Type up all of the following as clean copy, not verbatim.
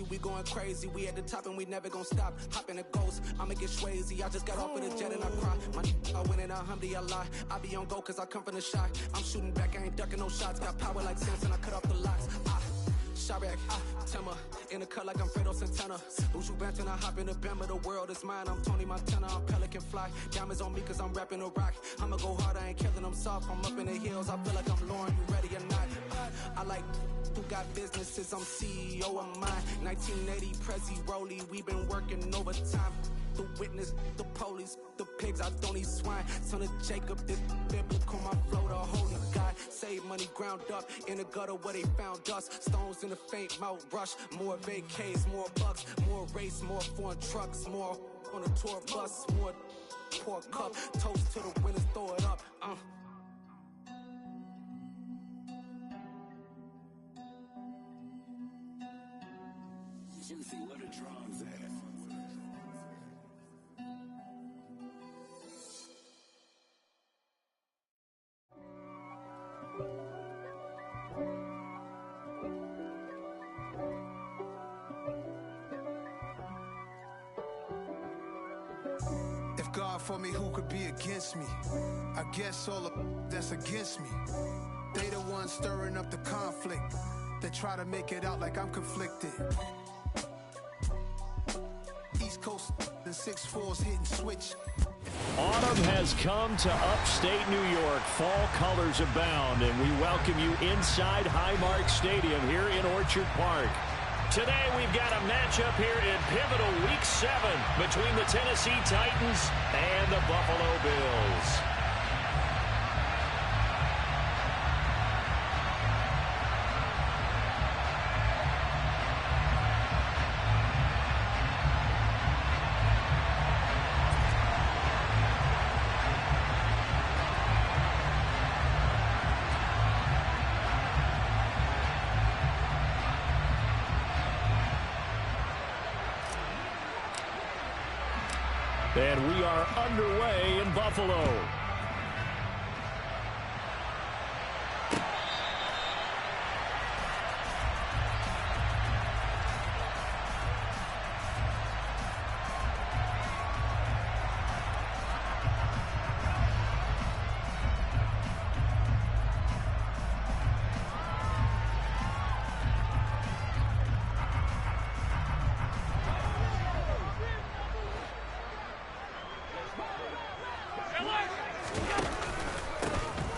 we going crazy. We at the top and we never gonna stop. Hop in a ghost, I'ma get Swayze. I just got off of the jet and I cry. My I win in a Humvee, I lie. I be on go cause I come from the shot. I'm shooting back, I ain't ducking no shots. Got power like Samson, I cut off the locks. Chirac, Timmer, in the cut like I'm Fredo Santana. Buju Banton, I hop in the Bama, the world is mine. I'm Tony Montana, I'm Pelican Fly. Diamonds on me cause I'm rapping a rock. I'ma go hard, I ain't killing them soft. I'm up in the hills, I feel like I'm Lauren, you ready or not? I like who got businesses, I'm CEO of mine. 1980, Prezi Rolly, we been working overtime. The witness, the police, the pigs, I don't eat swine. Son of Jacob, this biblical, my flow, the holy God. Save money ground up in the gutter where they found dust. Stones in the faint mouth rush. More vacays, more bucks, more race, more foreign trucks, more on a tour bus, more pour cup. Toast to the winners, throw it up. Juicy, where the drums at? If God for me, who could be against me? I guess all of that's against me. They the ones stirring up the conflict. They try to make it out like I'm conflicted. East Coast and 6'4's hitting switch. Autumn has come to upstate New York. Fall colors abound, and we welcome you inside Highmark Stadium here in Orchard Park. Today we've got a matchup here in pivotal Week 7 between the Tennessee Titans and the Buffalo Bills. And we are underway in Buffalo.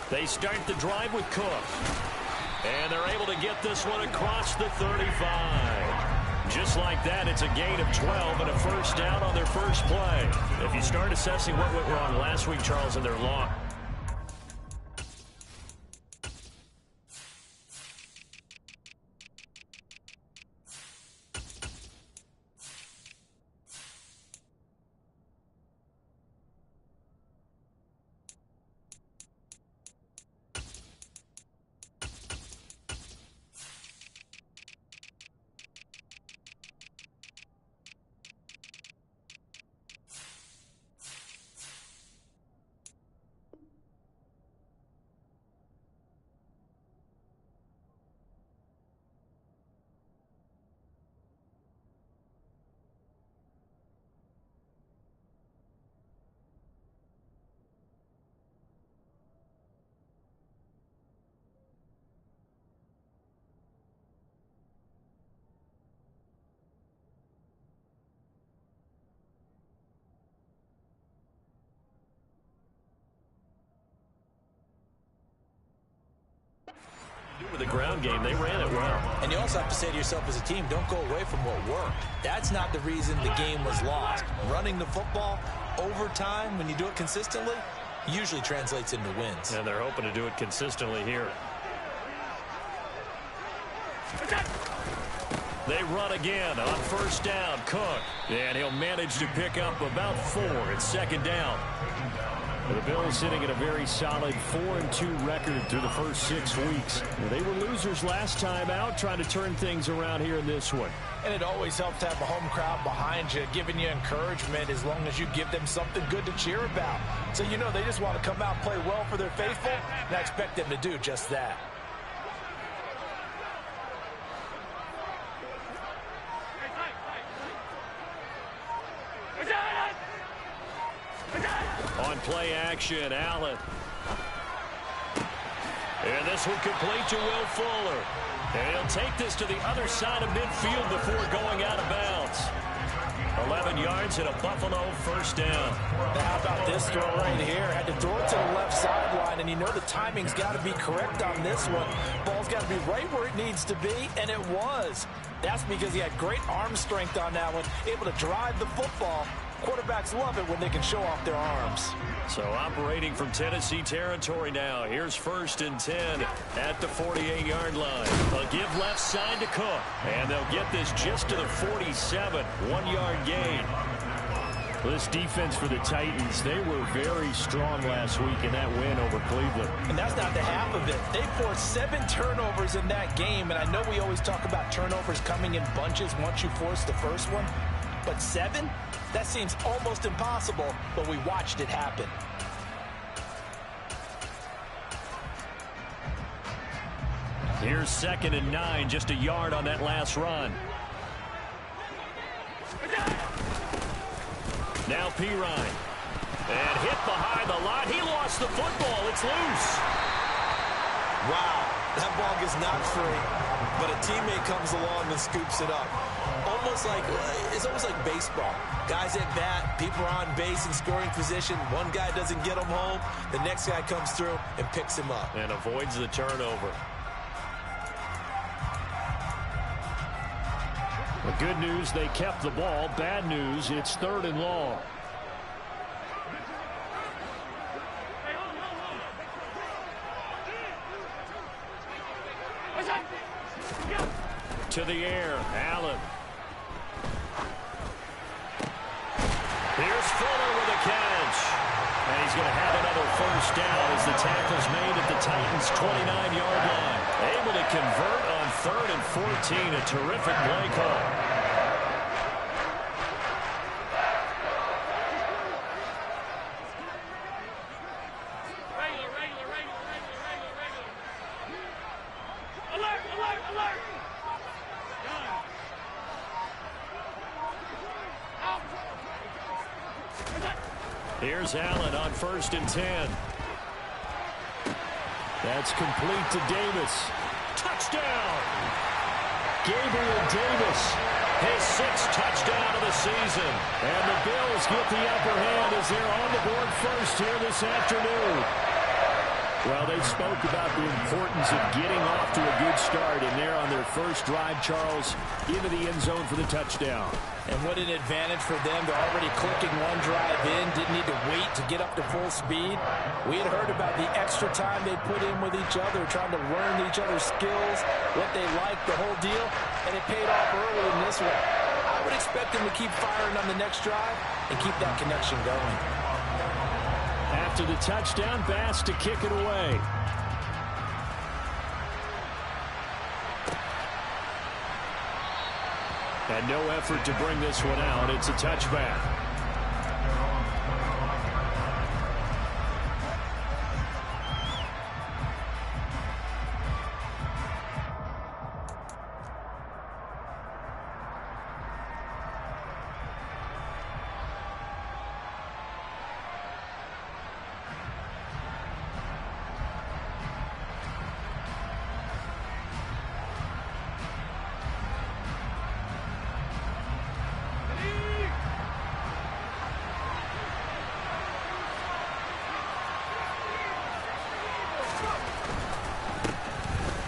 They start the drive with Cook. And they're able to get this one across the 35. Just like that, it's a gain of 12 and a first down on their first play. If you start assessing what went wrong last week, Charles, in their loss, with the ground game, they ran it well. And you also have to say to yourself as a team, don't go away from what worked. That's not the reason the game was lost. Running the football over time, when you do it consistently, usually translates into wins. And they're hoping to do it consistently here. They run again on first down. Cook. And he'll manage to pick up about 4 at second down. The Bills sitting at a very solid 4-2 record through the first 6 weeks. They were losers last time out, trying to turn things around here in this one. And it always helps to have a home crowd behind you, giving you encouragement as long as you give them something good to cheer about. So you know they just want to come out and play well for their faithful, and I expect them to do just that. play action. Allen. And this will complete to Will Fuller. And he'll take this to the other side of midfield before going out of bounds. 11 yards and a Buffalo first down. Now how about this throw right here? Had to throw it to the left sideline, and you know the timing's got to be correct on this one. Ball's got to be right where it needs to be, and it was. That's because he had great arm strength on that one, able to drive the football. Quarterbacks love it when they can show off their arms. So operating from Tennessee territory now. Here's 1st and 10 at the 48-yard line. They'll give left side to Cook. And they'll get this just to the 47. 1-yard gain. This defense for the Titans, they were very strong last week in that win over Cleveland. And that's not the half of it. They forced 7 turnovers in that game. And I know we always talk about turnovers coming in bunches once you force the first one. But 7? That seems almost impossible, but we watched it happen. Here's 2nd and 9, just a yard on that last run. Now Pirine. And hit behind the line. He lost the football. It's loose. Wow, that ball gets knocked free, but a teammate comes along and scoops it up. It's almost like baseball. Guys at bat, people are on base in scoring position. One guy doesn't get him home. The next guy comes through and picks him up. And avoids the turnover. The good news, they kept the ball. Bad news, it's 3rd and long. To the air, Allen. Here's Fuller with a catch. And he's going to have another first down as the tackle's made at the Titans' 29-yard line. Able to convert on 3rd and 14. A terrific play call. Here's Allen on 1st and 10. That's complete to Davis. Touchdown! Gabriel Davis, his 6th touchdown of the season. And the Bills get the upper hand as they're on the board first here this afternoon. Well, they spoke about the importance of getting off to a good start, and they're on their first drive, Charles, into the end zone for the touchdown. And what an advantage for them. They're already clicking one drive in, didn't need to wait to get up to full speed. We had heard about the extra time they put in with each other, trying to learn each other's skills, what they like, the whole deal, and it paid off early in this one. I would expect them to keep firing on the next drive and keep that connection going. After the touchdown, Bass to kick it away. And no effort to bring this one out. It's a touchback.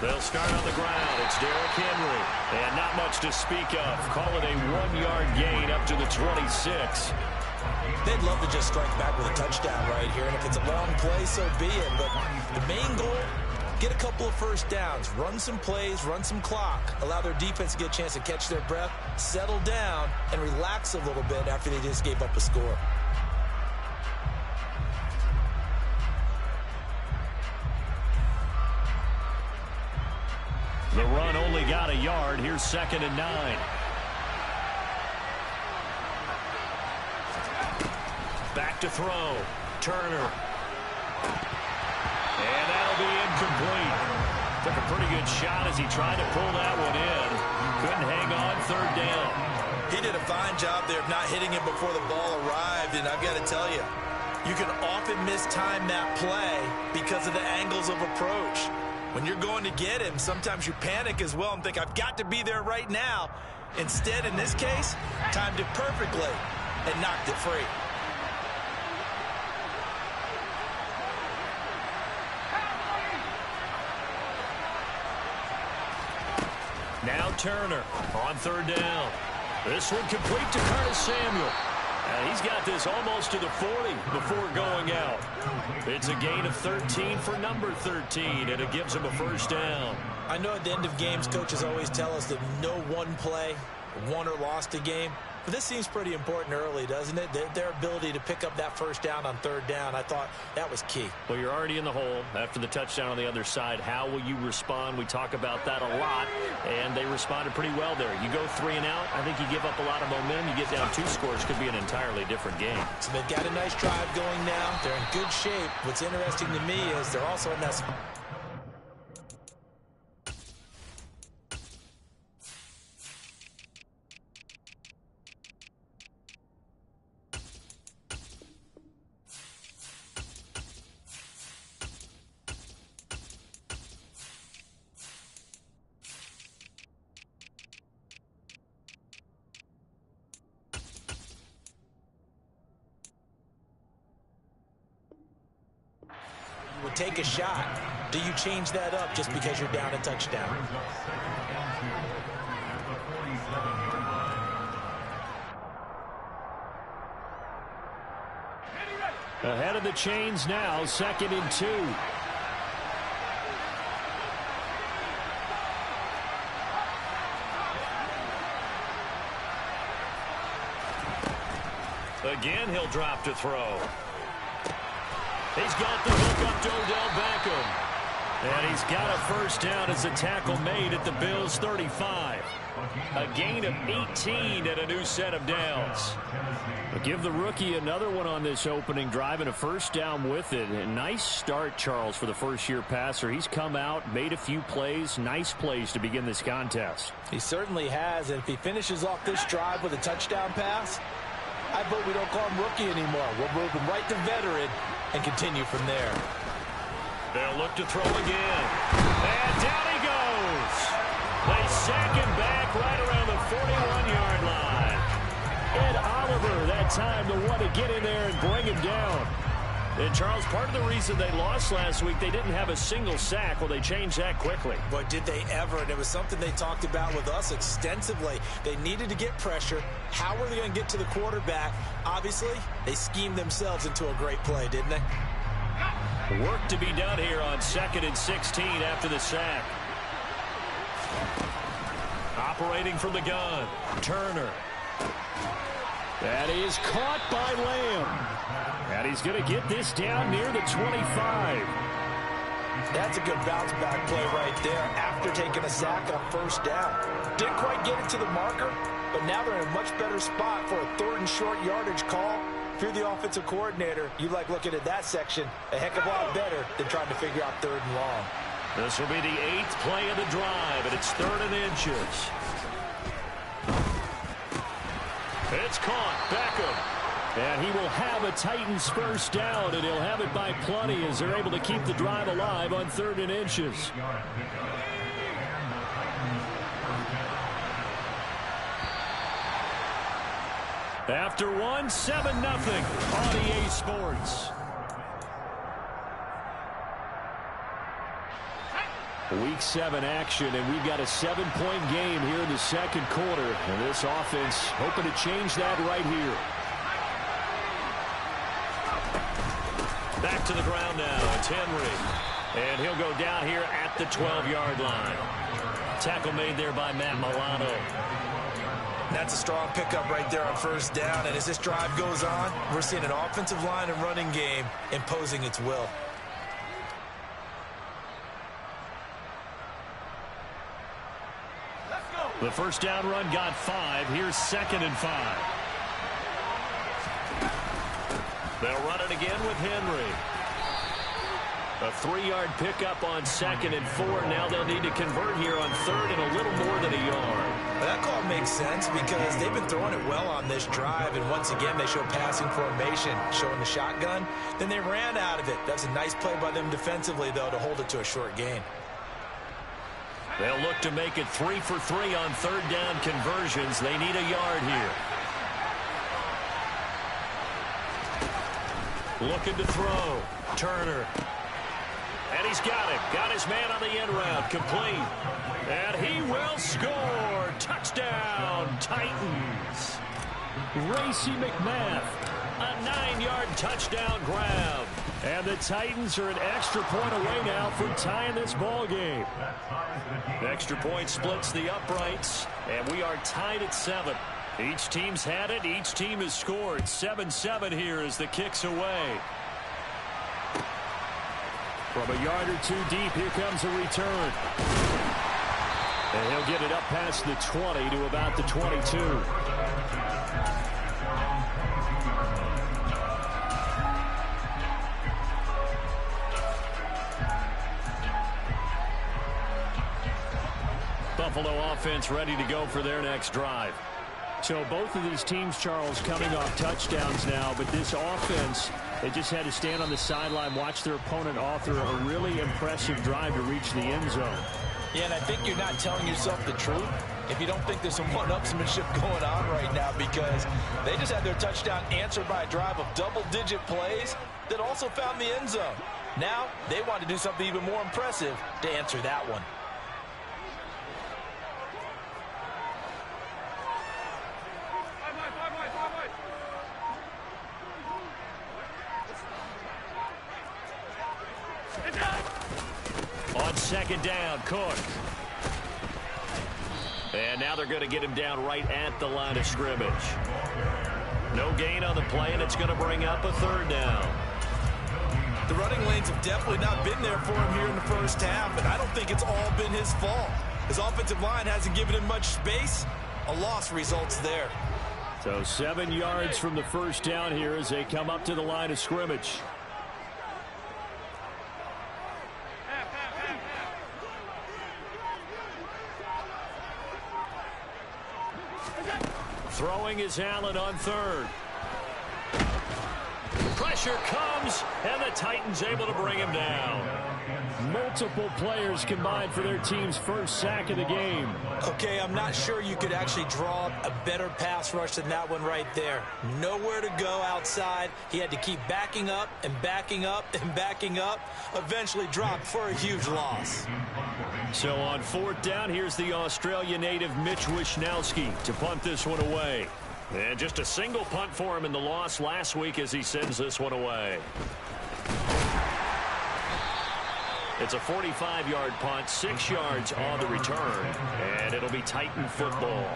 They'll start on the ground. It's Derrick Henry. And not much to speak of. Call it a 1-yard gain up to the 26. They'd love to just strike back with a touchdown right here. And if it's a long play, so be it. But the main goal, get a couple of first downs. Run some plays, run some clock. Allow their defense to get a chance to catch their breath, settle down, and relax a little bit after they just gave up a score. The run only got a yard. Here's 2nd and 9. Back to throw. Turner. And that'll be incomplete. Took a pretty good shot as he tried to pull that one in. Couldn't hang on. 3rd down. He did a fine job there of not hitting it before the ball arrived, and I've got to tell you, You can often mistime that play because of the angles of approach. When you're going to get him, sometimes you panic as well and think, I've got to be there right now. Instead, in this case, timed it perfectly and knocked it free. Now Turner on third down. This one complete to Curtis Samuel. And he's got this almost to the 40 before going out. It's a gain of 13 for number 13, and it gives him a first down. I know at the end of games, coaches always tell us that no one play won or lost a game. But this seems pretty important early, doesn't it? Their ability to pick up that first down on third down, I thought that was key. Well, you're already in the hole after the touchdown on the other side. How will you respond? We talk about that a lot, and they responded pretty well there. You go 3 and out, I think you give up a lot of momentum. You get down 2 scores, could be an entirely different game. So they've got a nice drive going now. They're in good shape. What's interesting to me is they're also in that... would take a shot. Do you change that up just because you're down a touchdown? Ahead of the chains now, 2nd and 2. Again, he'll drop to throw. He's got the hook up to Odell Beckham. And he's got a first down as a tackle made at the Bills' 35. A gain of 18 and a new set of downs. But give the rookie another one on this opening drive and a first down with it. A nice start, Charles, for the first-year passer. He's come out, made a few plays, nice plays to begin this contest. He certainly has, and if he finishes off this drive with a touchdown pass, I vote we don't call him rookie anymore. We'll move him right to veteran and continue from there. They'll look to throw again. And down he goes. They sack him back right around the 41-yard line. Ed Oliver, that time, the one to get in there and bring him down. And, Charles, part of the reason they lost last week, they didn't have a single sack. Well, they changed that quickly. But did they ever? And it was something they talked about with us extensively. They needed to get pressure. How were they going to get to the quarterback? Obviously, they schemed themselves into a great play, didn't they? Work to be done here on 2nd and 16 after the sack. Operating from the gun, Turner. That is caught by Lamb. And he's going to get this down near the 25. That's a good bounce-back play right there after taking a sack on first down. Didn't quite get it to the marker, but now they're in a much better spot for a 3rd and short yardage call. If you're the offensive coordinator, you like looking at that section a heck of a lot better than trying to figure out 3rd and long. This will be the 8th play of the drive, and it's 3rd and inches. It's caught. Beckham. And he will have a Titans first down, and he'll have it by plenty as they're able to keep the drive alive on 3rd and inches. After one, 7-0 on EA Sports. Week 7 action, and we've got a 7-point game here in the second quarter. And this offense hoping to change that right here. Back to the ground now. It's Henry. And he'll go down here at the 12-yard line. Tackle made there by Matt Milano. That's a strong pickup right there on first down. And as this drive goes on, we're seeing an offensive line and running game imposing its will. The first down run got 5. Here's 2nd and 5. They'll run it again with Henry. A 3-yard pickup on 2nd and 4. Now they'll need to convert here on 3rd and a little more than a yard. That call makes sense because they've been throwing it well on this drive, and once again they show passing formation, showing the shotgun. Then they ran out of it. That's a nice play by them defensively, though, to hold it to a short gain. They'll look to make it 3 for 3 on third down conversions. They need a yard here. Looking to throw. Turner. And he's got it. Got his man on the end route. Complete. And he will score. Touchdown, Titans. Racey McMath. A 9-yard touchdown grab. And the Titans are an extra point away now from tying this ball game. The extra point splits the uprights. And we are tied at 7. Each team's had it. Each team has scored. 7-7 here as the kick's away. From a yard or two deep, here comes a return. And he'll get it up past the 20 to about the 22. Buffalo offense ready to go for their next drive. So both of these teams, Charles, coming off touchdowns now, but this offense, they just had to stand on the sideline, watch their opponent author a really impressive drive to reach the end zone. Yeah, and I think you're not telling yourself the truth if you don't think there's some one-upsmanship going on right now, because they just had their touchdown answered by a drive of double-digit plays that also found the end zone. Now they want to do something even more impressive to answer that one. On second down, Cook. And now they're going to get him down right at the line of scrimmage. No gain on the play, and it's going to bring up a third down. The running lanes have definitely not been there for him here in the first half, and I don't think it's all been his fault. His offensive line hasn't given him much space. A loss results there. So 7 yards from the first down here as they come up to the line of scrimmage. Throwing is Allen on third. Pressure comes, and the Titans able to bring him down. Multiple players combined for their team's first sack of the game. Okay, I'm not sure you could actually draw a better pass rush than that one right there. Nowhere to go outside. He had to keep backing up and backing up and backing up. Eventually dropped for a huge loss. So on fourth down, here's the Australia native Mitch Wishnowsky to punt this one away. And just a single punt for him in the loss last week as he sends this one away. It's a 45-yard punt, 6 yards on the return, and it'll be Titan football.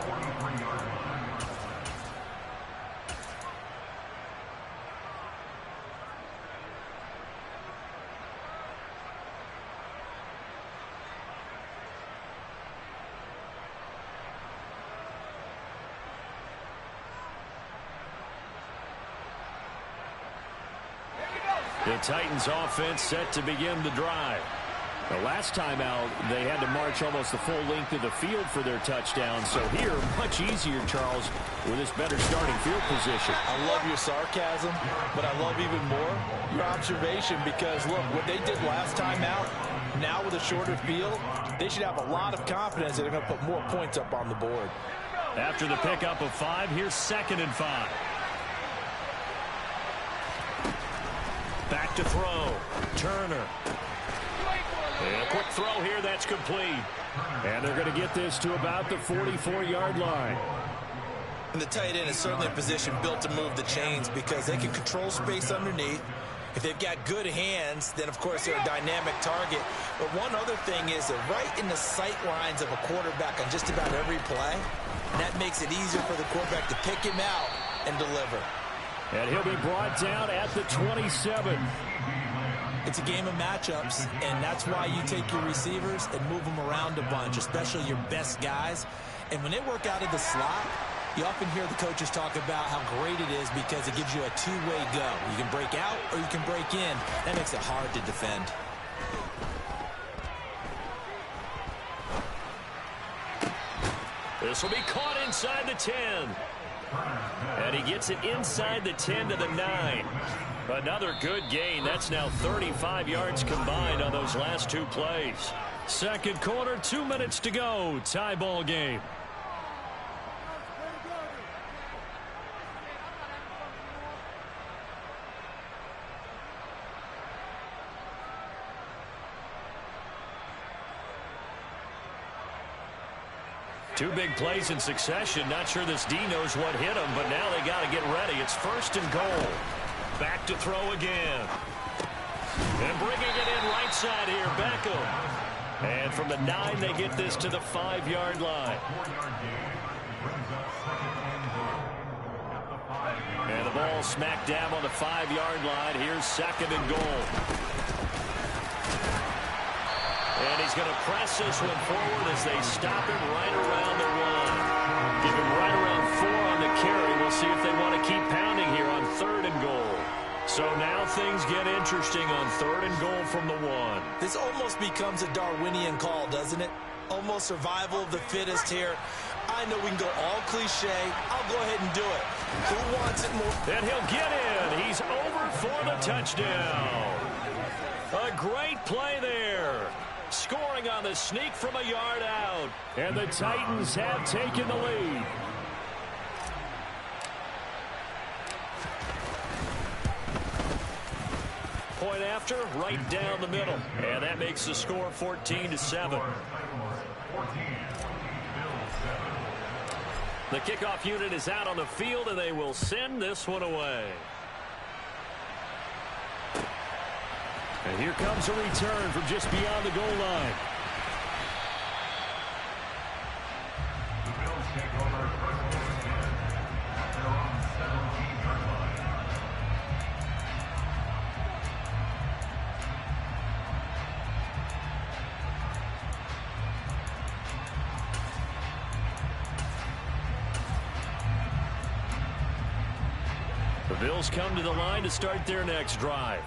The Titans offense set to begin the drive. The last time out, they had to march almost the full length of the field for their touchdown. So here, much easier, Charles, with this better starting field position. I love your sarcasm, but I love even more your observation, because, look, what they did last time out, now with a shorter field, they should have a lot of confidence that they're going to put more points up on the board. After the pickup of 5, here's 2nd and 5. Back to throw. Turner. And a quick throw here, that's complete. And they're going to get this to about the 44-yard line. And the tight end is certainly a position built to move the chains because they can control space underneath. If they've got good hands, then, of course, they're a dynamic target. But one other thing is they're right in the sight lines of a quarterback on just about every play. And that makes it easier for the quarterback to pick him out and deliver. And he'll be brought down at the 27. It's a game of matchups, and that's why you take your receivers and move them around a bunch, especially your best guys. And when they work out of the slot, you often hear the coaches talk about how great it is because it gives you a two-way go. You can break out or you can break in. That makes it hard to defend. This will be caught inside the 10. And he gets it inside the 10 to the 9. Another good gain. That's now 35 yards combined on those last 2 plays. Second quarter, 2 minutes to go. Tie ball game. Two big plays in succession. Not sure this D knows what hit him, but now they got to get ready. It's 1st and goal. Back to throw again. And bringing it in right side here, Beckham. And from the 9, they get this to the 5-yard line. And the ball smack dab on the 5-yard line. Here's 2nd and goal. And he's going to press this one forward as they stop him right around the 1. Give him right around 4 on the carry. We'll see if they want to keep pounding here on 3rd and goal. So now things get interesting on 3rd and goal from the 1. This almost becomes a Darwinian call, doesn't it? Almost survival of the fittest here. I know we can go all cliche. I'll go ahead and do it. Who wants it more? And he'll get in. He's over for the touchdown. A great play there. Scoring on the sneak from a yard out. And the Titans have taken the lead. Point after, right down the middle. And that makes the score 14-7. The kickoff unit is out on the field, and they will send this one away. And here comes a return from just beyond the goal line. The Bills take over first and 10 at their own 17-yard line. The Bills come to the line to start their next drive.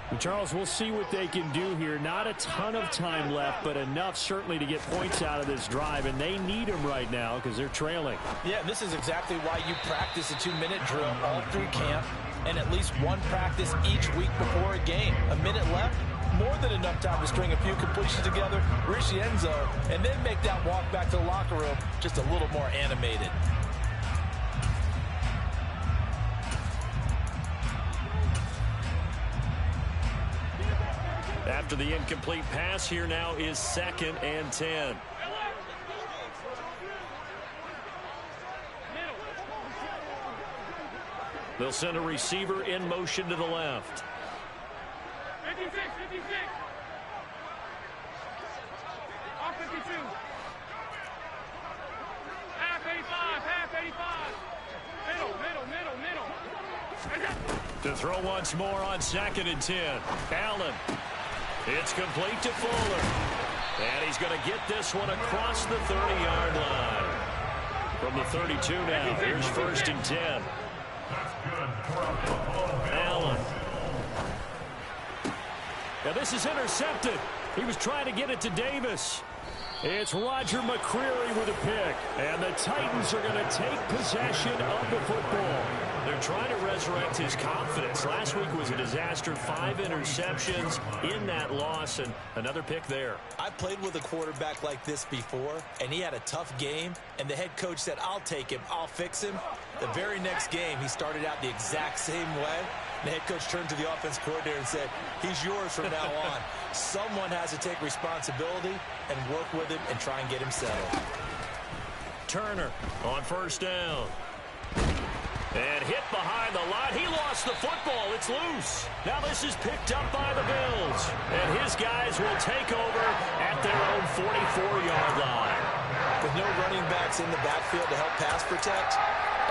And Charles, we'll see what they can do here. Not a ton of time left, but enough certainly to get points out of this drive, and they need them right now because they're trailing. Yeah, this is exactly why you practice a 2-minute drill all through camp and at least one practice each week before a game. A minute left, more than enough time to string a few completions together, reach the end zone, and then make that walk back to the locker room just a little more animated. After the incomplete pass, here now is 2nd and 10. They'll send a receiver in motion to the left. 56, 56. Off 52. Half 85, half 85. Middle. To throw once more on 2nd and 10. Allen. It's complete to Fuller. And he's going to get this one across the 30-yard line. From the 32 now, here's 1st and 10. Allen. Now this is intercepted. He was trying to get it to Davis. It's Roger McCreary with a pick. And the Titans are going to take possession of the football. They're trying to resurrect his confidence. Last week was a disaster. 5 interceptions in that loss, and another pick there. I played with a quarterback like this before, and he had a tough game, and the head coach said, I'll take him, I'll fix him. The very next game, he started out the exact same way. The head coach turned to the offense coordinator and said, he's yours from now on. Someone has to take responsibility and work with him and try and get him settled. Turner on 1st down. And hit behind the line. He lost the football. It's loose. Now this is picked up by the Bills. And his guys will take over at their own 44-yard line. With no running backs in the backfield to help pass protect,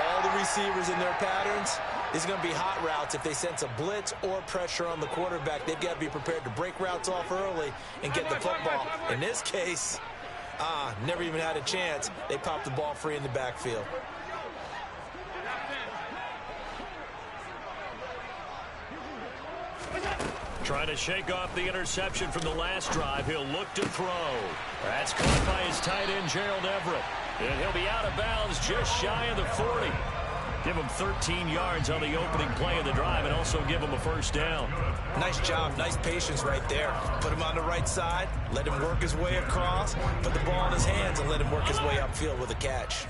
all the receivers in their patterns, it's going to be hot routes. If they sense a blitz or pressure on the quarterback, they've got to be prepared to break routes off early and get the football. In this case, never even had a chance. They popped the ball free in the backfield. Trying to shake off the interception from the last drive. He'll look to throw. That's caught by his tight end, Gerald Everett. And he'll be out of bounds just shy of the 40. Give him 13 yards on the opening play of the drive and also give him a first down. Nice job. Nice patience right there. Put him on the right side. Let him work his way across. Put the ball in his hands and let him work his way upfield with a catch.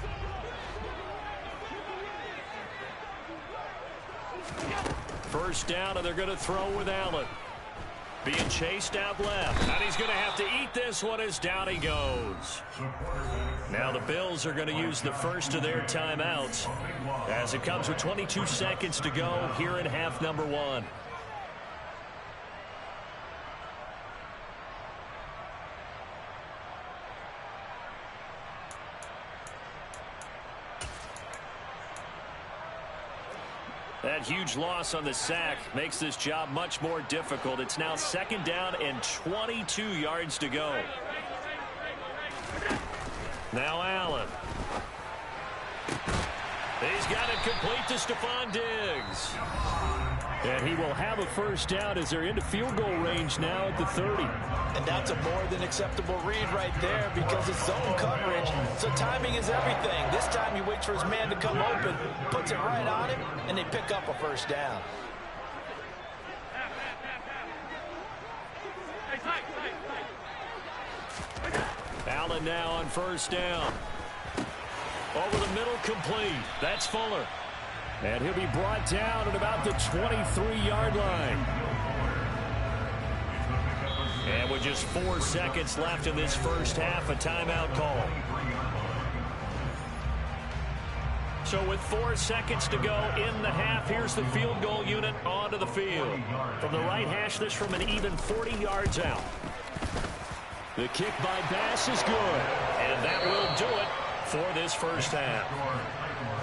First down, and they're going to throw with Allen. Being chased out left. And he's going to have to eat this one as down he goes. Now the Bills are going to use the first of their timeouts as it comes with 22 seconds to go here in half number 1. That huge loss on the sack makes this job much more difficult. It's now second down and 22 yards to go. Now Allen. He's got it complete to Stephon Diggs. And he will have a first down as they're into field goal range now at the 30. And that's a more than acceptable read right there because it's zone coverage. So timing is everything. This time he waits for his man to come open, puts it right on him, and they pick up a first down. Allen now on first down. Over the middle, complete. That's Fuller. And he'll be brought down at about the 23-yard line. And with just 4 seconds left in this first half, a timeout call. So with 4 seconds to go in the half, here's the field goal unit onto the field. From the right hash, this from an even 40 yards out. The kick by Bass is good. And that will do it for this first half.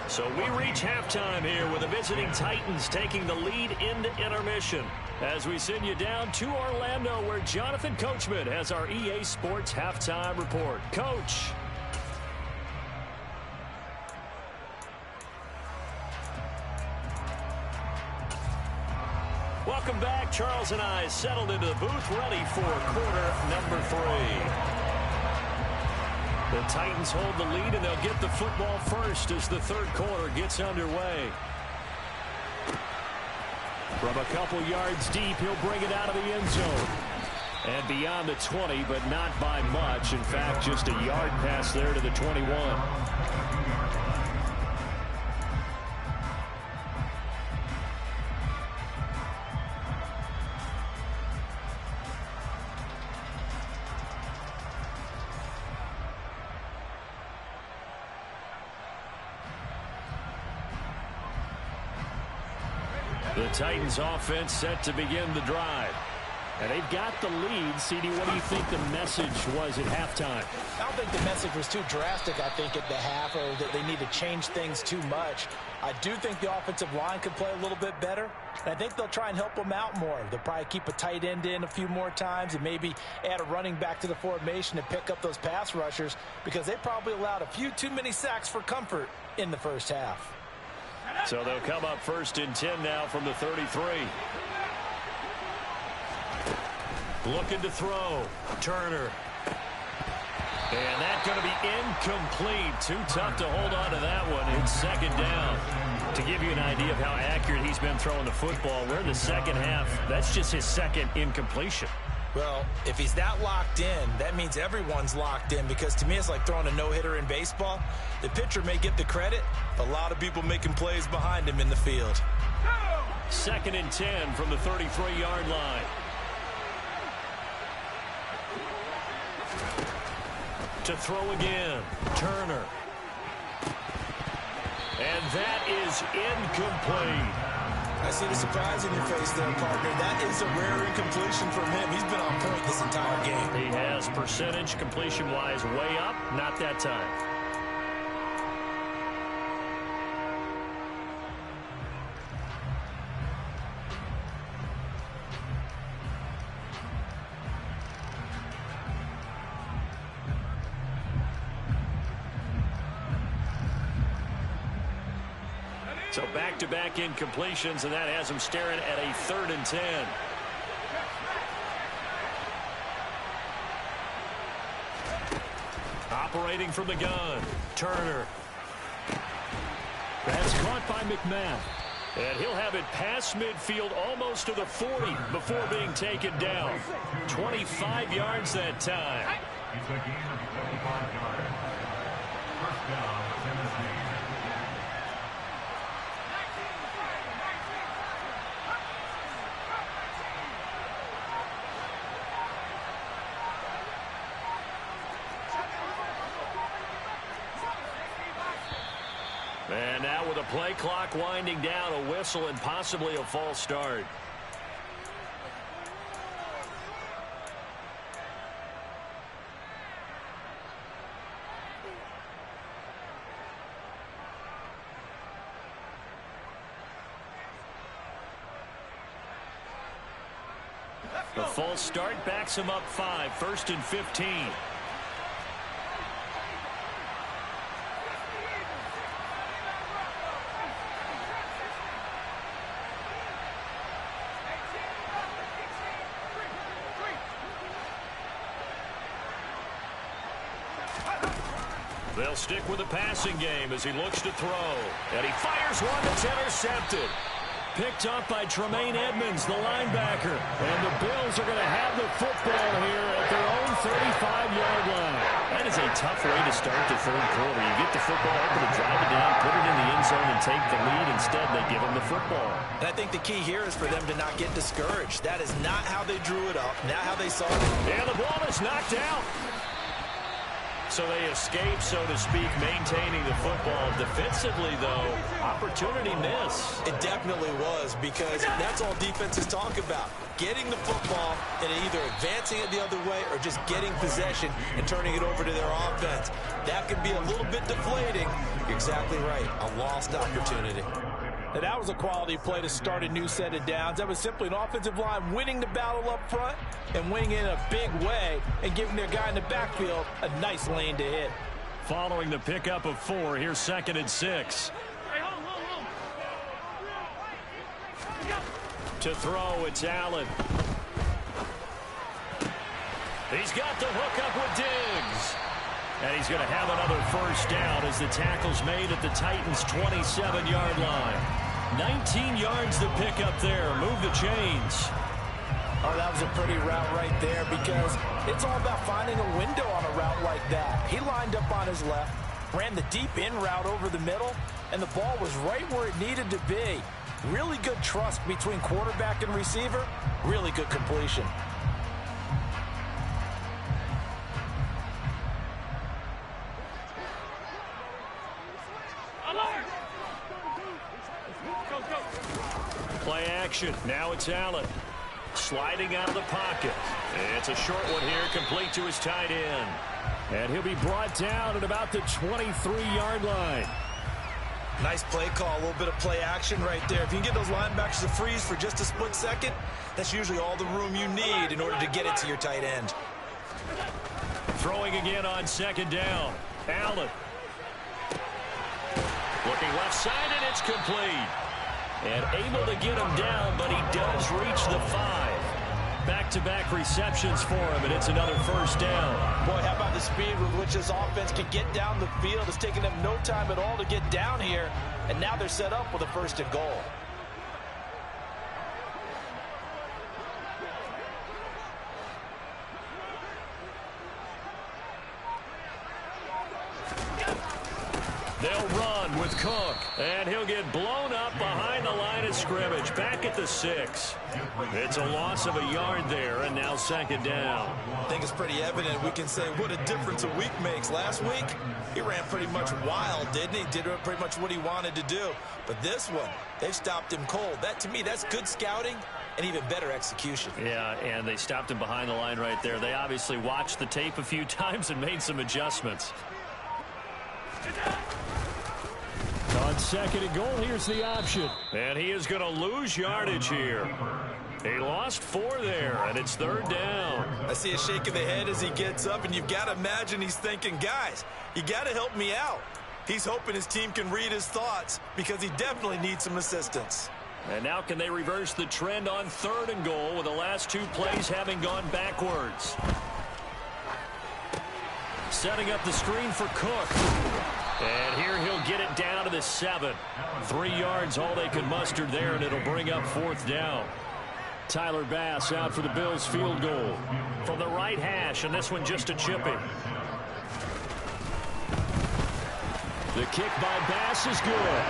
So we reach halftime here with the visiting Titans taking the lead into intermission as we send you down to Orlando where Jonathan Coachman has our EA Sports halftime report. Coach. Welcome back. Charles and I settled into the booth ready for quarter number 3. The Titans hold the lead, and they'll get the football first as the third quarter gets underway. From a couple yards deep, he'll bring it out of the end zone. And beyond the 20, but not by much. In fact, just a yard pass there to the 21. The Titans offense set to begin the drive. And they've got the lead. CD, what do you think the message was at halftime? I don't think the message was too drastic, I think, at the half, or that they need to change things too much. I do think the offensive line could play a little bit better. And I think they'll try and help them out more. They'll probably keep a tight end in a few more times and maybe add a running back to the formation to pick up those pass rushers because they probably allowed a few too many sacks for comfort in the first half. So they'll come up first and 10 now from the 33. Looking to throw. Turner. And that's going to be incomplete. Too tough to hold on to that one. It's second down. To give you an idea of how accurate he's been throwing the football, we're in the second half. That's just his second incompletion. Well, if he's that locked in, that means everyone's locked in because to me it's like throwing a no-hitter in baseball. The pitcher may get the credit, a lot of people making plays behind him in the field. Second and 10 from the 33-yard line. To throw again, Turner. And that is incomplete. I see the surprise in your face there, partner. That is a rare incompletion from him. He's been on point this entire game. He has percentage completion-wise way up, not that time. So back-to-back incompletions, and that has him staring at a 3rd and 10. operating from the gun. Turner. That's caught by McMath. And he'll have it past midfield almost to the 40 before being taken down. 25 yards that time. It's a gain of 25 yards. First down, Tennessee. And now with a play clock winding down, a whistle and possibly a false start. The false start backs him up 5, 1st and 15. They'll stick with the passing game as he looks to throw. And he fires one that's intercepted. Picked up by Tremaine Edmonds, the linebacker. And the Bills are going to have the football here at their own 35-yard line. That is a tough way to start the third quarter. You get the football open to drive it down, put it in the end zone, and take the lead. Instead, they give him the football. And I think the key here is for them to not get discouraged. That is not how they drew it up, not how they saw it. And the ball is knocked out. So they escape, so to speak, maintaining the football. Defensively, though, opportunity miss. It definitely was, because that's all defenses talk about. Getting the football and either advancing it the other way or just getting possession and turning it over to their offense. That can be a little bit deflating. You're exactly right. A lost opportunity. Now, that was a quality play to start a new set of downs. That was simply an offensive line winning the battle up front and winning in a big way and giving their guy in the backfield a nice lane to hit. Following the pickup of 4, here's 2nd and 6. To throw, it's Allen. He's got the hook up with Diggs. And he's going to have another first down as the tackle's made at the Titans' 27-yard line. 19 yards to pick up there. Move the chains. Oh, that was a pretty route right there, because it's all about finding a window on a route like that. He lined up on his left, ran the deep in route over the middle, and the ball was right where it needed to be. Really good trust between quarterback and receiver. Really good completion. Play action. Now it's Allen. Sliding out of the pocket. It's a short one here, complete to his tight end. And he'll be brought down at about the 23-yard line. Nice play call, a little bit of play action right there. If you can get those linebackers to freeze for just a split second, that's usually all the room you need in order to get it to your tight end. Throwing again on 2nd down. Allen. Looking left side, and it's complete. And able to get him down, but he does reach the 5. Back-to-back receptions for him, and it's another first down. Boy, how about the speed with which this offense can get down the field? It's taken them no time at all to get down here, and now they're set up with a 1st and goal. They'll run with Cook, and he'll get blown up behind the line of scrimmage, back at the 6. It's a loss of a yard there, and now 2nd down. I think it's pretty evident. We can say what a difference a week makes. Last week, he ran pretty much wild, didn't he? Did pretty much what he wanted to do. But this one, they've stopped him cold. That, to me, that's good scouting and even better execution. Yeah, and they stopped him behind the line right there. They obviously watched the tape a few times and made some adjustments. On 2nd and goal, here's the option. And he is going to lose yardage here. He lost 4 there, and it's 3rd down. I see a shake of the head as he gets up, and you've got to imagine he's thinking, guys, you got to help me out. He's hoping his team can read his thoughts because he definitely needs some assistance. And now can they reverse the trend on 3rd and goal with the last 2 plays having gone backwards? setting up the screen for Cook. And here he'll get it down to the 7. 3 yards all they can muster there, and it'll bring up 4th down. Tyler Bass out for the Bills field goal from the right hash, and this one just a chipping. The kick by Bass is good.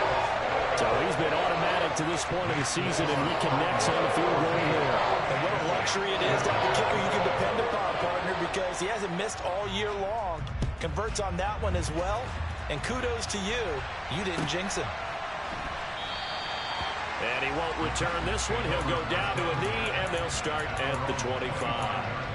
So he's been automatic to this point of the season, and he connects on the field goal here. And what a luxury it is to have a kicker you can depend upon, partner, because he hasn't missed all year long. Converts on that one as well. And kudos to you. You didn't jinx him. And he won't return this one. He'll go down to a knee, and they'll start at the 25.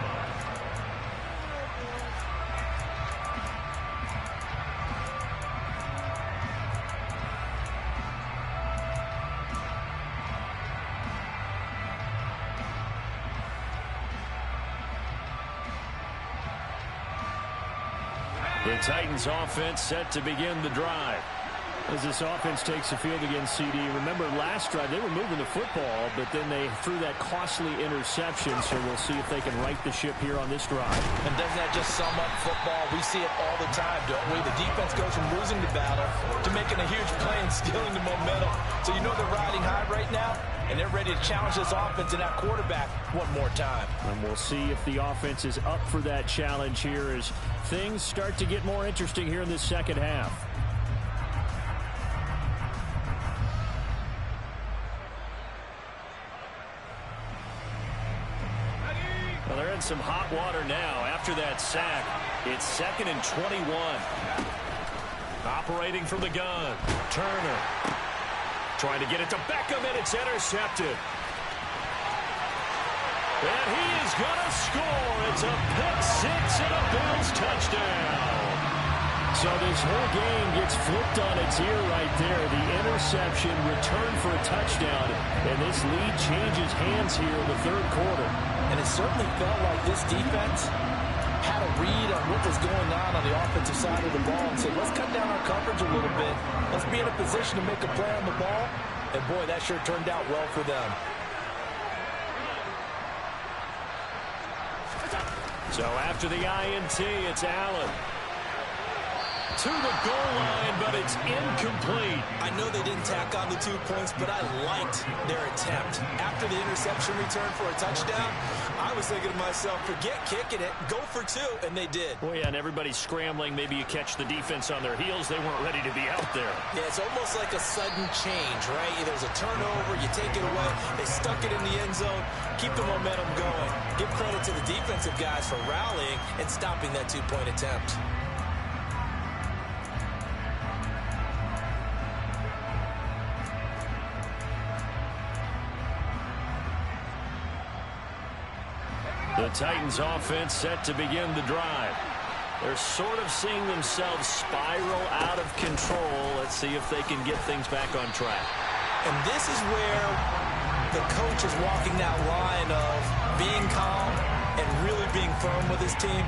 The Titans offense set to begin the drive. As this offense takes the field against CD, remember last drive they were moving the football, but then they threw that costly interception, so we'll see if they can right the ship here on this drive. And doesn't that just sum up football? We see it all the time, don't we? The defense goes from losing the battle to making a huge play and stealing the momentum. So you know they're riding high right now, and they're ready to challenge this offense and that quarterback one more time. And we'll see if the offense is up for that challenge here as things start to get more interesting here in this second half. Well, they're in some hot water now after that sack. It's 2nd and 21. Operating from the gun. Turner trying to get it to Beckham, and it's intercepted. And he is going to score. It's a pick six and a Bills touchdown. So this whole game gets flipped on its ear right there. The interception returned for a touchdown, and this lead changes hands here in the third quarter. And it certainly felt like this defense had a read on what was going on the offensive side of the ball and said, let's cut down our coverage a little bit. Let's be in a position to make a play on the ball. And, boy, that sure turned out well for them. So after the INT, it's Allen. To the goal line, but it's incomplete. I know they didn't tack on the 2 points, but I liked their attempt. After the interception return for a touchdown, I was thinking to myself, forget kicking it, go for 2, and they did. Well, yeah, and everybody's scrambling. Maybe you catch the defense on their heels. They weren't ready to be out there. Yeah, it's almost like a sudden change, right? There's a turnover, you take it away, they stuck it in the end zone, keep the momentum going. Give credit to the defensive guys for rallying and stopping that 2-point attempt. The Titans offense set to begin the drive. They're sort of seeing themselves spiral out of control. Let's see if they can get things back on track. And this is where the coach is walking that line of being calm and really being firm with his team.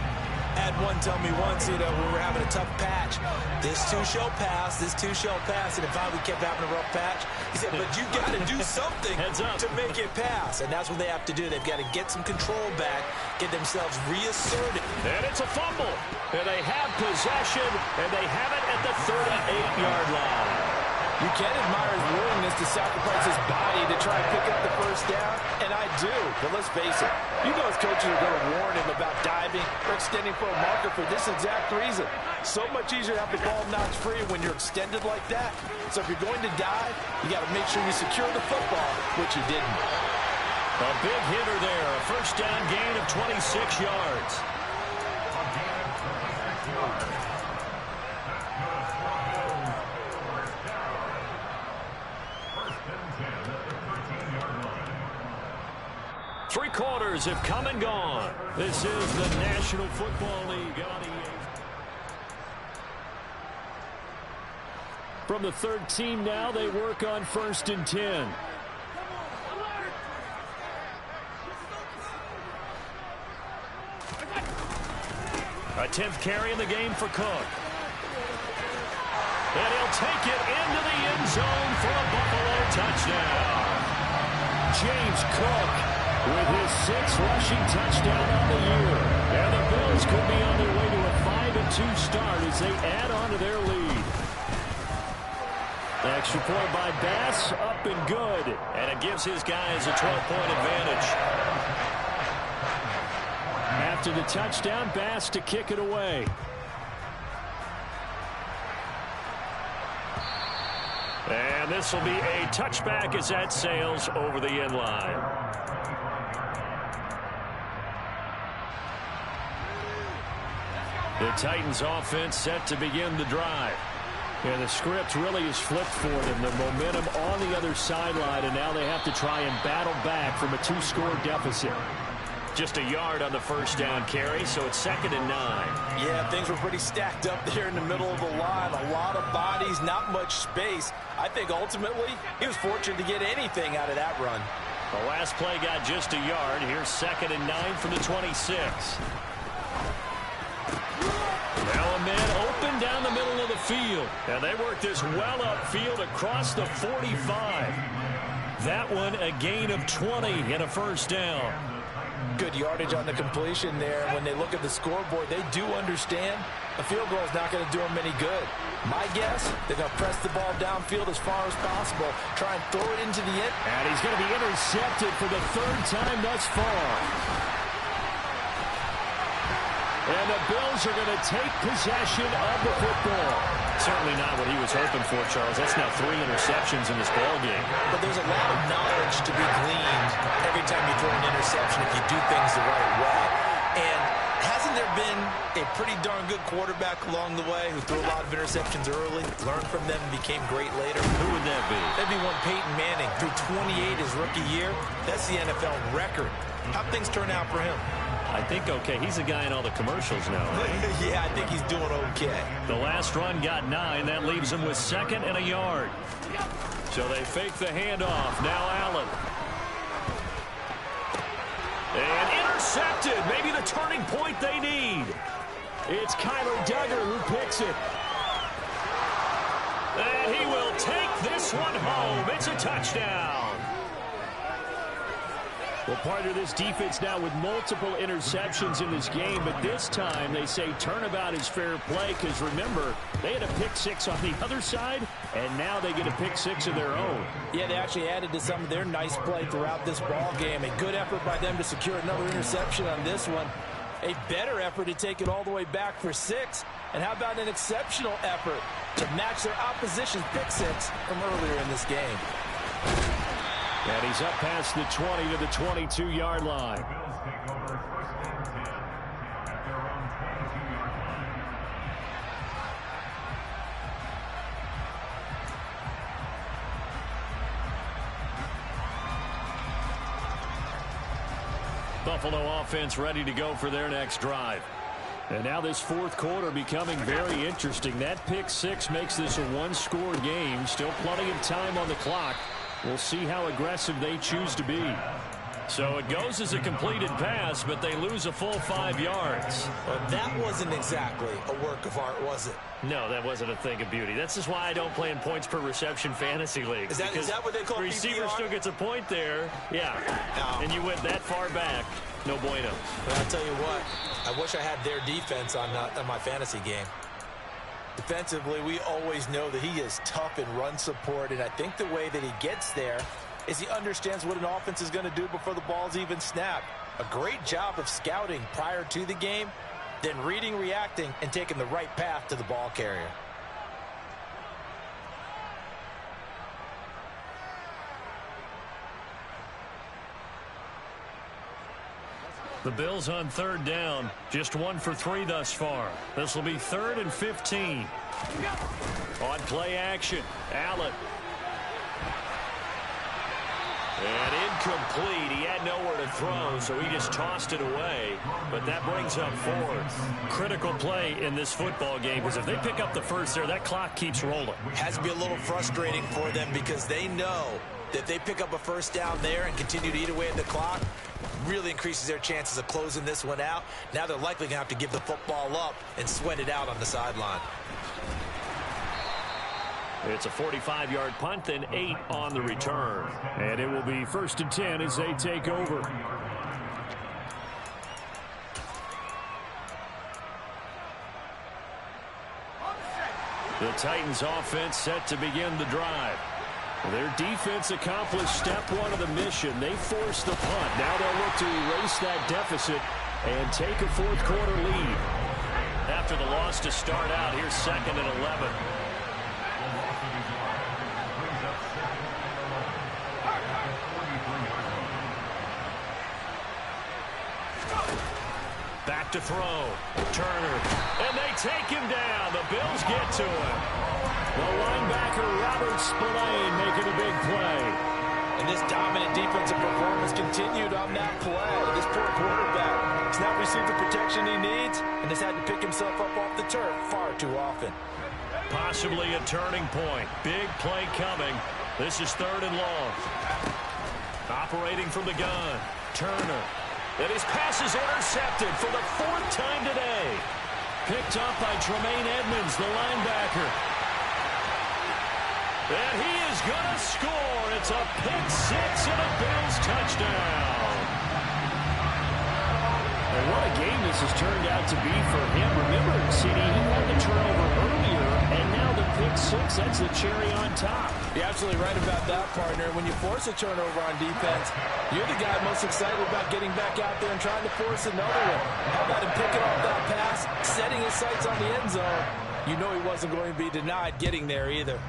I had one tell me once, we were having a tough patch. This too shall pass, this too shall pass. And if we kept having a rough patch, he said, but you got to do something to make it pass. And that's what they have to do. They've got to get some control back, get themselves reasserted. And it's a fumble. And they have possession, and they have it at the 38-yard line. You can admire his willingness to sacrifice his body to try and pick up the first down, and I do. But let's face it, you know his coaches are going to warn him about diving or extending for a marker for this exact reason. So much easier to have the ball knocked free when you're extended like that. So if you're going to dive, you got to make sure you secure the football, which he didn't. A big hitter there, a first down gain of 26 yards. Three quarters have come and gone. This is the National Football League on EA. From the third team now, they work on 1st and 10. A 10th carry in the game for Cook. And he'll take it into the end zone for a Buffalo touchdown. James Cook with his 6th rushing touchdown on the year. And the Bills could be on their way to a 0-2 start as they add on to their lead. The extra point by Bass, up and good. And it gives his guys a 12-point advantage. After the touchdown, Bass to kick it away. And this will be a touchback as that sails over the end line. The Titans offense set to begin the drive. And the script really is flipped for them. The momentum on the other sideline, and now they have to try and battle back from a 2-score deficit. Just a yard on the first down carry, so it's 2nd and 9. Yeah, things were pretty stacked up there in the middle of the line. A lot of bodies, not much space. I think ultimately he was fortunate to get anything out of that run. The last play got just a yard. Here's 2nd and 9 from the 26. Now a man open down the middle of the field. And they work this well upfield across the 45. That one a gain of 20 and a first down. Good yardage on the completion there. When they look at the scoreboard, they do understand a field goal is not going to do them any good. My guess, they're going to press the ball downfield as far as possible, try and throw it into the end. And he's going to be intercepted for the 3rd time thus far. And the Bills are going to take possession of the football. Certainly not what he was hoping for, Charles. That's now 3 interceptions in this ballgame. But there's a lot of knowledge to be gleaned every time you throw an interception if you do things the right way. And hasn't there been a pretty darn good quarterback along the way who threw a lot of interceptions early, learned from them, and became great later? Who would that be? That'd be one Peyton Manning. Threw 28 his rookie year. That's the NFL record. How'd things turn out for him? I think okay. He's a guy in all the commercials now. Right? Yeah, I think he's doing okay. The last run got 9. That leaves him with 2nd and a yard. So they fake the handoff. Now Allen. And intercepted. Maybe the turning point they need. It's Kyler Duggar who picks it. And he will take this one home. It's a touchdown. Well, part of this defense now with multiple interceptions in this game, but this time they say turnabout is fair play because, remember, they had a pick 6 on the other side, and now they get a pick 6 of their own. Yeah, they actually added to some of their nice play throughout this ball game. A good effort by them to secure another interception on this one. A better effort to take it all the way back for 6. And how about an exceptional effort to match their opposition's pick 6 from earlier in this game? And he's up past the 20 to the 22-yard line. The Bills take over 1st and 10 at their own 22-yard line. Buffalo offense ready to go for their next drive. And now this 4th quarter becoming very interesting. That pick 6 makes this a 1-score game. Still plenty of time on the clock. We'll see how aggressive they choose to be. So it goes as a completed pass, but they lose a full 5 yards. Well, that wasn't exactly a work of art, was it? No, that wasn't a thing of beauty. That's just why I don't play in points per reception fantasy leagues. Is that what they call receiver PPR? still gets a point there. Yeah. Oh. And you went that far back. No bueno. But I'll tell you what, I wish I had their defense on my fantasy game. Defensively, we always know that he is tough in run support, and I think the way that he gets there is he understands what an offense is going to do before the ball's even snapped. A great job of scouting prior to the game, then reading, reacting, and taking the right path to the ball carrier. The Bills on 3rd down. Just 1 for 3 thus far. This will be 3rd and 15. On play action, Allen. And incomplete. He had nowhere to throw, so he just tossed it away. But that brings up 4th. Critical play in this football game, because if they pick up the first there, that clock keeps rolling. Has to be a little frustrating for them because they know that if they pick up a first down there and continue to eat away at the clock, really increases their chances of closing this one out. Now they're likely going to have to give the football up and sweat it out on the sideline. It's a 45-yard punt and 8 on the return. And it will be 1st and 10 as they take over. The Titans offense set to begin the drive. Their defense accomplished step one of the mission. They forced the punt. Now they'll look to erase that deficit and take a fourth quarter lead. After the loss to start out, here's 2nd and 11. Back to throw. Turner. And they take him down. The Bills get to him. The linebacker, Robert Spillane, making a big play. And this dominant defensive performance continued on that play. This poor quarterback has not received the protection he needs and has had to pick himself up off the turf far too often. Possibly a turning point. Big play coming. This is 3rd and long. Operating from the gun. Turner. And his pass is intercepted for the 4th time today. Picked up by Tremaine Edmonds, the linebacker. And he is going to score. It's a pick 6 and a Bills touchdown. And what a game this has turned out to be for him. Remember, CD, he had the turnover earlier, and now the pick 6, that's the cherry on top. You're absolutely right about that, partner. When you force a turnover on defense, you're the guy most excited about getting back out there and trying to force another one. How about him picking off that pass, setting his sights on the end zone? You know he wasn't going to be denied getting there either.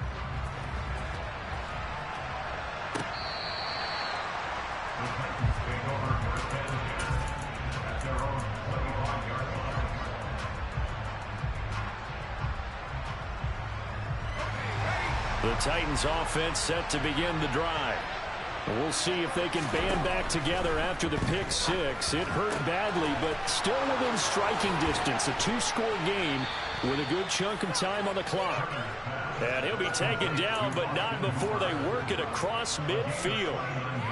The Titans offense set to begin the drive. We'll see if they can band back together after the pick 6. It hurt badly, but still within striking distance. A 2-score game with a good chunk of time on the clock. And he'll be taken down, but not before they work it across midfield.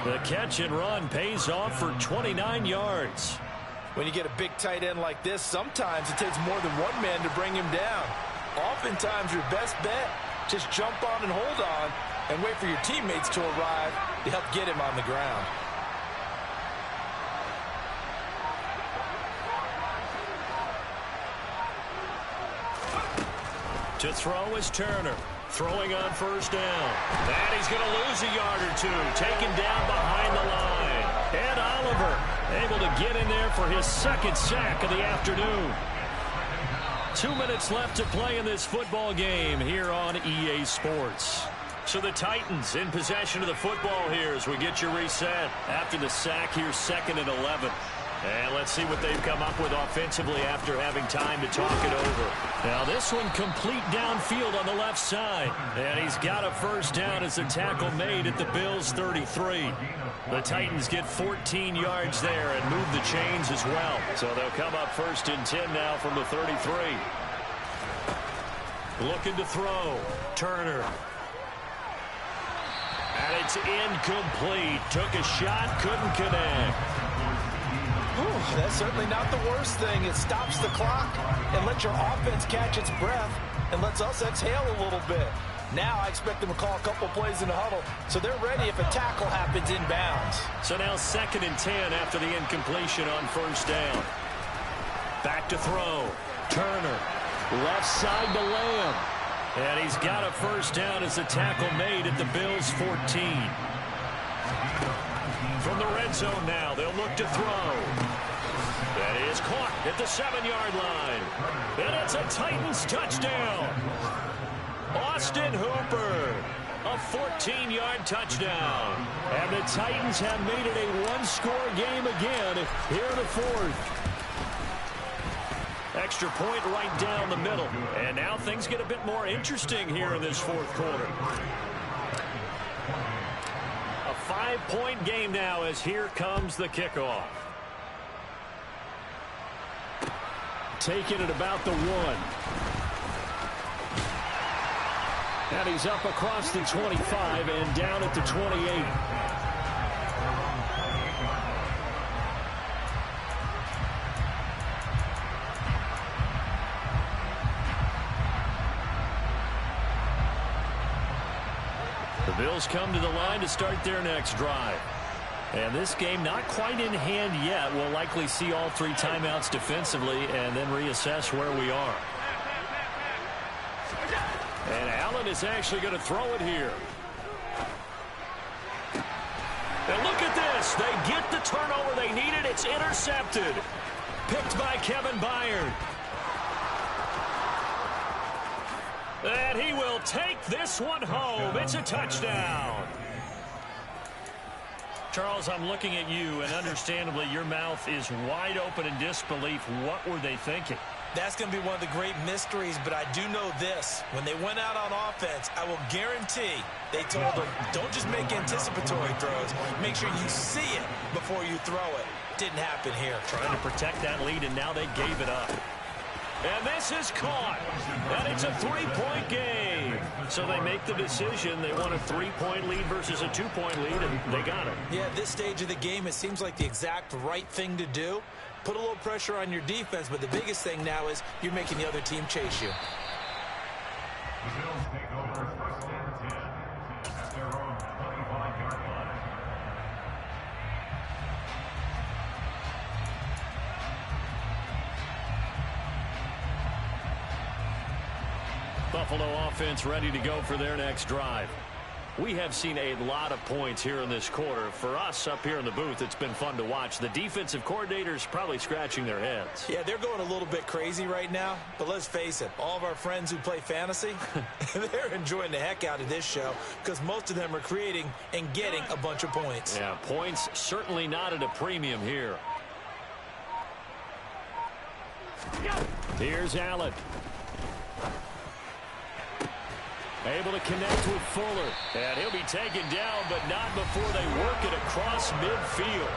The catch and run pays off for 29 yards. When you get a big tight end like this, sometimes it takes more than one man to bring him down. Oftentimes your best bet, just jump on and hold on and wait for your teammates to arrive to help get him on the ground. To throw is Turner. Throwing on 1st down. And he's going to lose a yard or 2. Taken down behind the line. Ed Oliver able to get in there for his 2nd sack of the afternoon. 2 minutes left to play in this football game here on EA Sports. So the Titans in possession of the football here as we get you reset. After the sack, here's 2nd and 11. And let's see what they've come up with offensively after having time to talk it over. Now this one complete downfield on the left side. And he's got a 1st down as the tackle made at the Bills' 33. The Titans get 14 yards there and move the chains as well. So they'll come up 1st and 10 now from the 33. Looking to throw. Turner. And it's incomplete. Took a shot, couldn't connect. That's certainly not the worst thing. It stops the clock and lets your offense catch its breath and lets us exhale a little bit. Now I expect them to call a couple plays in the huddle, so they're ready if a tackle happens inbounds. So now 2nd and 10 after the incompletion on 1st down. Back to throw. Turner. Left side to Lamb. And he's got a 1st down as the tackle made at the Bills' 14. From the red zone now, they'll look to throw. That is caught at the 7-yard line. And it's a Titans touchdown. Austin Hooper, a 14-yard touchdown. And the Titans have made it a 1-score game again here in the 4th. Extra point right down the middle. And now things get a bit more interesting here in this 4th quarter. A 5-point game now as here comes the kickoff. Taken at about the 1. And he's up across the 25 and down at the 28. The Bills come to the line to start their next drive. And this game not quite in hand yet. We'll likely see all 3 timeouts defensively and then reassess where we are. And Allen is actually going to throw it here. And look at this. They get the turnover they needed. It's intercepted. Picked by Kevin Byard. And he will take this one home. It's a touchdown. Charles, I'm looking at you, and understandably, your mouth is wide open in disbelief. What were they thinking? That's going to be one of the great mysteries, but I do know this. When they went out on offense, I will guarantee they told them, don't just make anticipatory throws. Make sure you see it before you throw it. Didn't happen here. Trying to protect that lead, and now they gave it up. And this is caught. And it's a 3-point game. So they make the decision. They want a 3-point lead versus a 2-point lead, and they got it. Yeah, at this stage of the game, it seems like the exact right thing to do. Put a little pressure on your defense, but the biggest thing now is you're making the other team chase you. The Bills take over first and 10 at their own 25-yard line. Buffalo offense ready to go for their next drive. We have seen a lot of points here in this quarter. For us up here in the booth, it's been fun to watch. The defensive coordinators probably scratching their heads. Yeah, they're going a little bit crazy right now, but let's face it, all of our friends who play fantasy, they're enjoying the heck out of this show because most of them are creating and getting a bunch of points. Yeah, points certainly not at a premium here. Here's Allen. Able to connect with Fuller. And he'll be taken down, but not before they work it across midfield.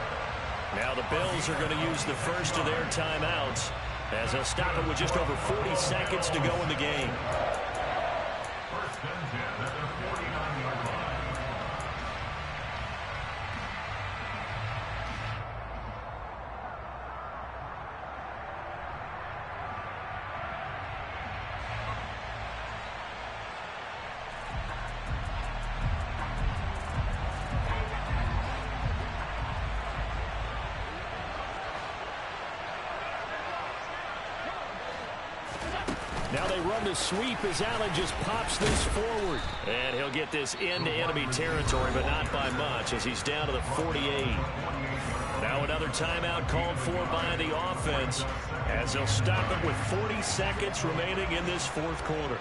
Now the Bills are going to use the first of their timeouts as they'll stop it with just over 40 seconds to go in the game. First and 10 at their 49-yard line. Now they run the sweep as Allen just pops this forward. And he'll get this into enemy territory, but not by much as he's down to the 48. Now another timeout called for by the offense as they'll stop it with 40 seconds remaining in this fourth quarter.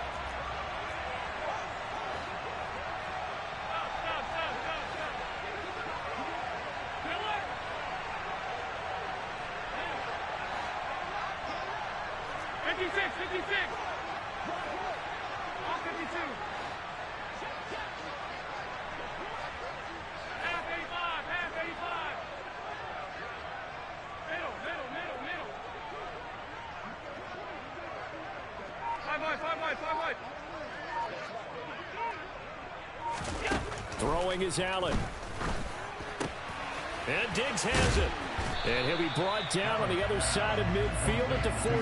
Throwing is Allen. And Diggs has it. And he'll be brought down on the other side of midfield at the 43.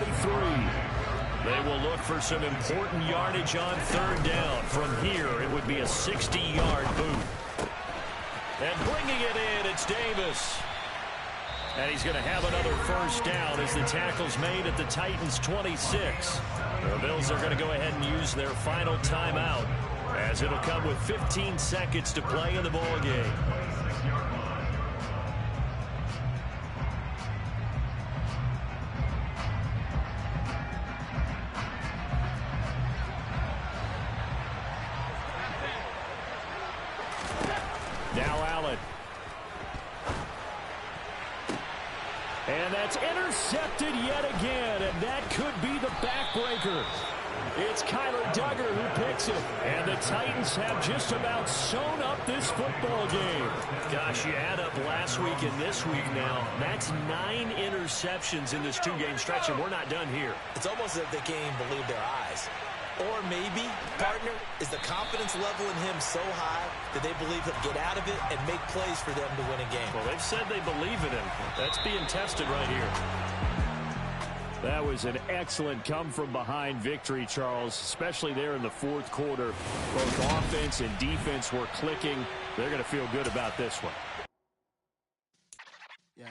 They will look for some important yardage on third down. From here, it would be a 60-yard boot. And bringing it in, it's Davis. And he's going to have another first down as the tackle's made at the Titans' 26. The Bills are going to go ahead and use their final timeout as it'll come with 15 seconds to play in the ball game. Now Allen. And that's intercepted yet again, and that could be the backbreaker. It's Kyler Duggar who picks it, and the Titans have just about sewn up this football game. Gosh, you add up last week and this week now, that's 9 interceptions in this two-game stretch, and we're not done here. It's almost as if they can't even believe their eyes. Or maybe, partner, is the confidence level in him so high that they believe he'll get out of it and make plays for them to win a game. Well, they've said they believe in him. That's being tested right here. That was an excellent come-from-behind victory, Charles, especially there in the fourth quarter. Both offense and defense were clicking. They're going to feel good about this one. Yeah.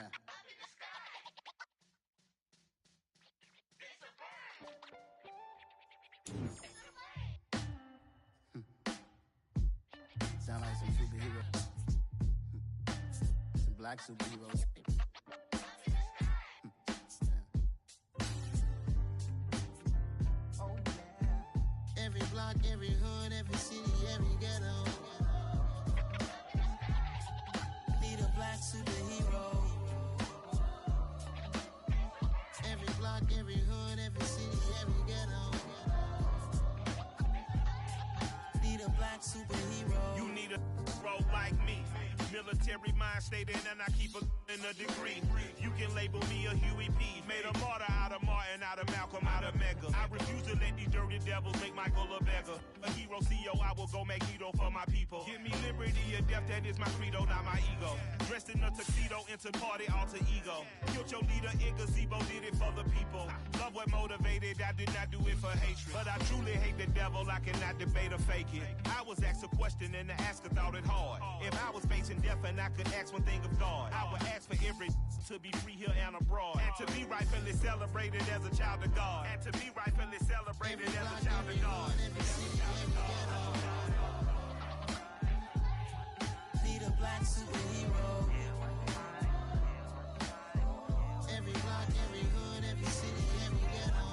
black superheroes. Oh, yeah. Every block, every hood, every city, every ghetto. Need a black superhero. Every block, every hood, every city, every ghetto. Need a black superhero. You need a role like me. Military mind stated, and I keep a in a degree. You can label me a Huey P. Made a martyr out of Martin, out of Malcolm, out of Mega. I refuse to let these dirty devils make Michael a beggar. A hero CEO, I will go Magneto for my people. Give me liberty or death, that is my credo, not my ego. Dressed in a tuxedo, into party, alter ego. Killed your leader in gazebo, did it for the people. Love what motivated, I did not do it for hatred. But I truly hate the devil, I cannot debate or fake it. I was asked a question and the asker thought it hard. If I was facing death and I could ask one thing of God, I would ask for every to be free here and abroad, and to be rightfully celebrated as a child of God, and to be rightfully celebrated as a child of God. Need a black superhero. Every block, every hood, every city, every ghetto.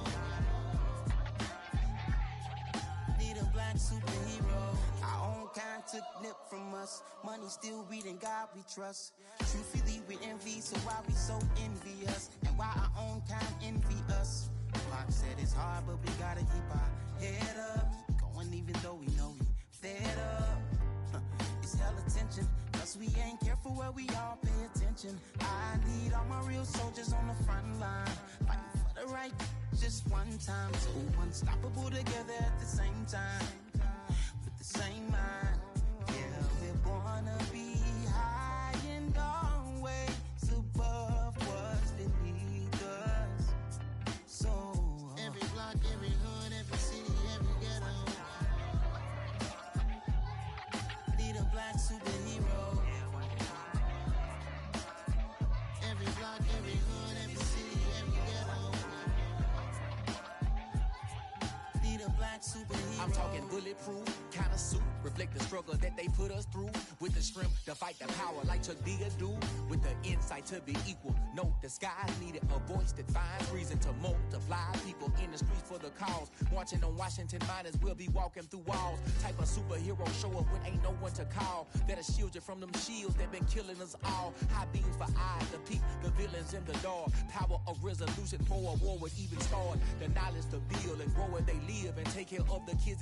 Need a black superhero. Our own kind took nip from us. Money still reading, God we trust. Truthfully we envy, so why we so envious? And why our own kind envy us? Pac said it's hard, but we gotta keep our head up. Going even though we know we fed up. It's hella tension, cause we ain't careful where we all pay attention. I need all my real soldiers on the front line, fighting for the right just one time. So unstoppable together at the same time, with the same mind. Yeah, we're born to be high and always above what's beneath us. So every block, every hood, every city, every ghetto. Need a black superhero. Every block, every hood, every city, every ghetto. Need a black superhero. I'm talking bulletproof kind of suit, reflect the struggle that they put us through, with the strength to fight the power like Chuck D do, with the insight to be equal. No, the skies needed a voice that finds reason to multiply. People in the streets for the cause, marching on Washington miners, will be walking through walls. Type of superhero show up when ain't no one to call, that'll shield you from them shields that been killing us all. High beams for eyes to peep the villains in the dark. Power of resolution for a war would even start. The knowledge to build and grow where they live and take care of the kids.